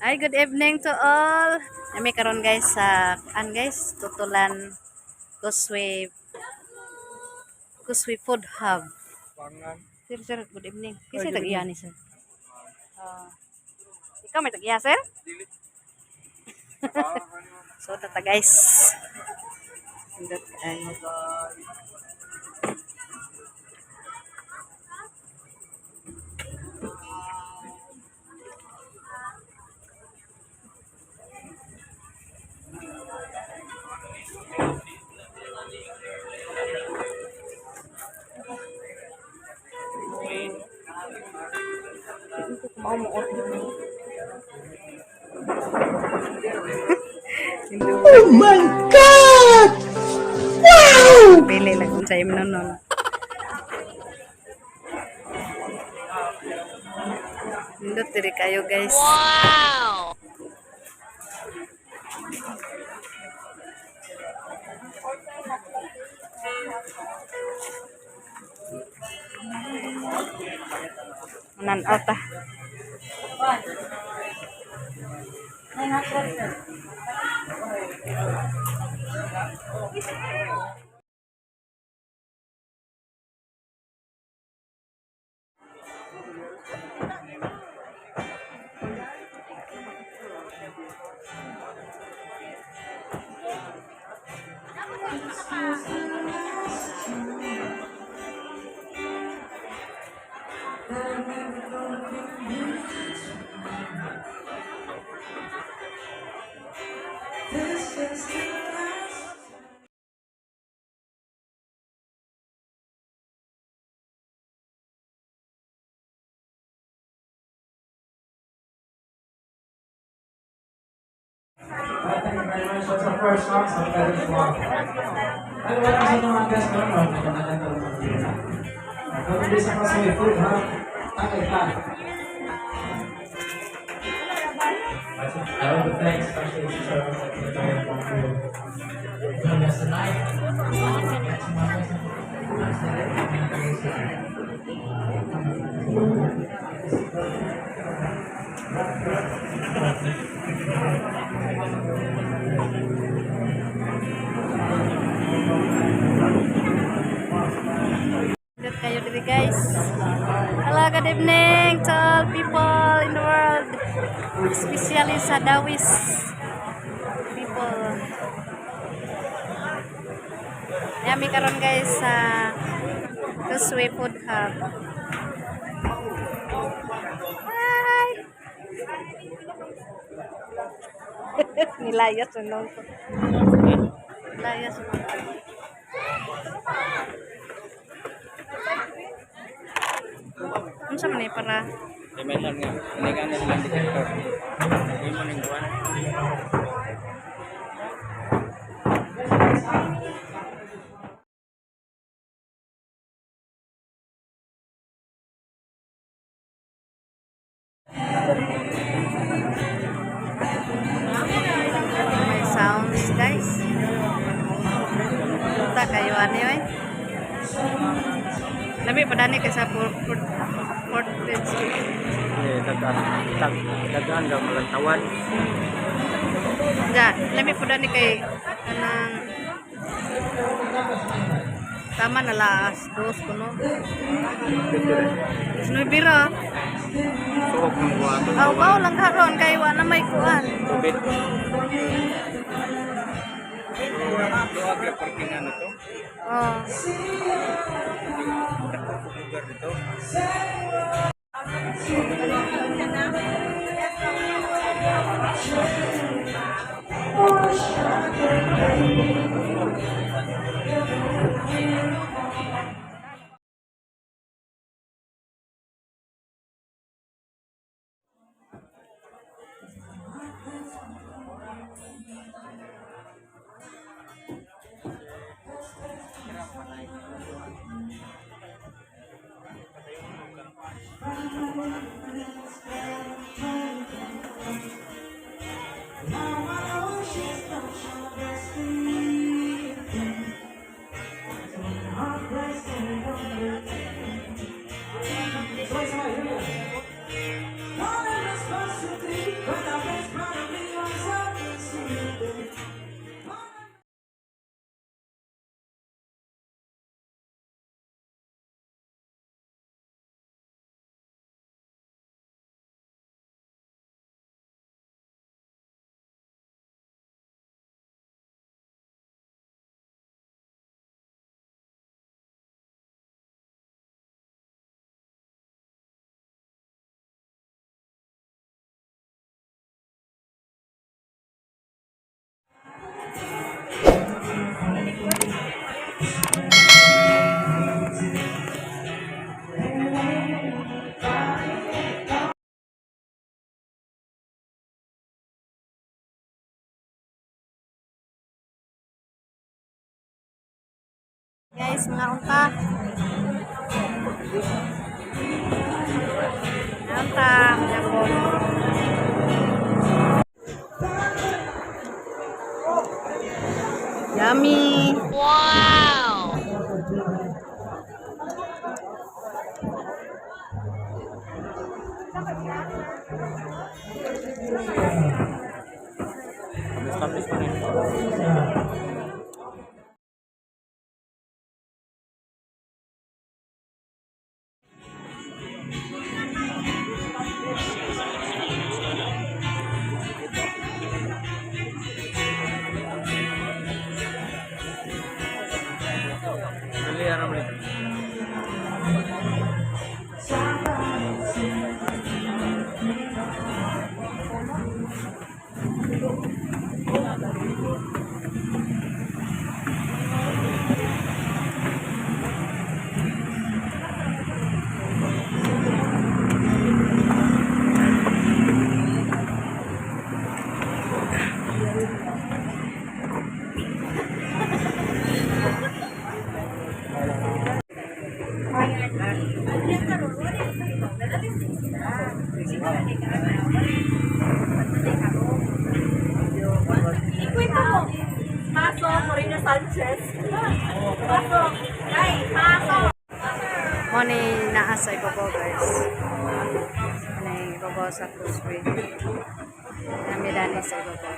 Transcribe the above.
Hi, good evening to all. Kami karon guys sa guys, Tutulan Kuswe Food Hub. Sir, good evening. Kasi tag-iya ni sir. Ikaw may tag-iya sir? So tata guys. Indot kayo. Oh my God! Wow! Pili lang kung sa'yo nun. Indot diri kayo guys. Wow! Manan ata. Thank you very much. That's our first song, so that is one. Ano ba kasi ng mga guys ko naman? Magandang talagang mag-ibig sa Kuswe Food Hub. Takay pa. I want to thank especially the service that we're doing for joining us tonight. Indot kayo diri guys. Hello, good evening to all people in the world. Especially sa Dawis people. Yami karon guys sa Kuswe Food Hub. Hi! Nilayas unong ko. Nilayas unong ko. Ano sa manay para? May lang nga, hindi ka na silang detector. Hindi mo nang buwan. May sounds guys. Punta kayo ano yun? Labi pa dani ka sa Fort Prince. Dagaan daw malantawan. Ja, labi pa dani kay kanang tama na laas dos kuno. Sinoy bira. Suok ng buwan. Aw lang karon kay wa na may kuan. Tubig. Luwag yung parkingan ito. Oh. Takot lugar dito. Our place guys, mga unta. Mga unta, yapon. Yummy. Wow! Establish pa rin. Dali, ano mo rin? Mo ni naa sa ibabaw guys. Ni ibabaw sa causeway. Nami dani sa ibabaw.